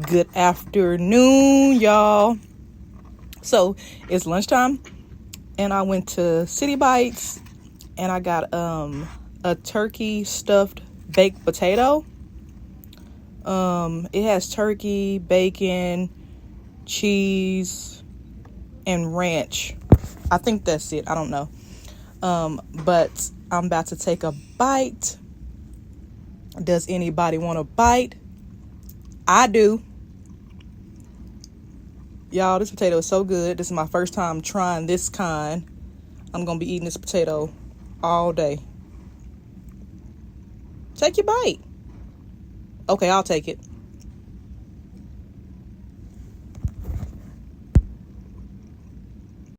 Good afternoon, y'all. So it's lunchtime and I went to City Bites and I got a turkey stuffed baked potato. It has turkey, bacon, cheese, and ranch. I think that's it. I don't know. But I'm about to take a bite. Does anybody want a bite? I do. Y'all, this potato is so good. This is my first time trying this kind. I'm going to be eating this potato all day. Take your bite. Okay, I'll take it.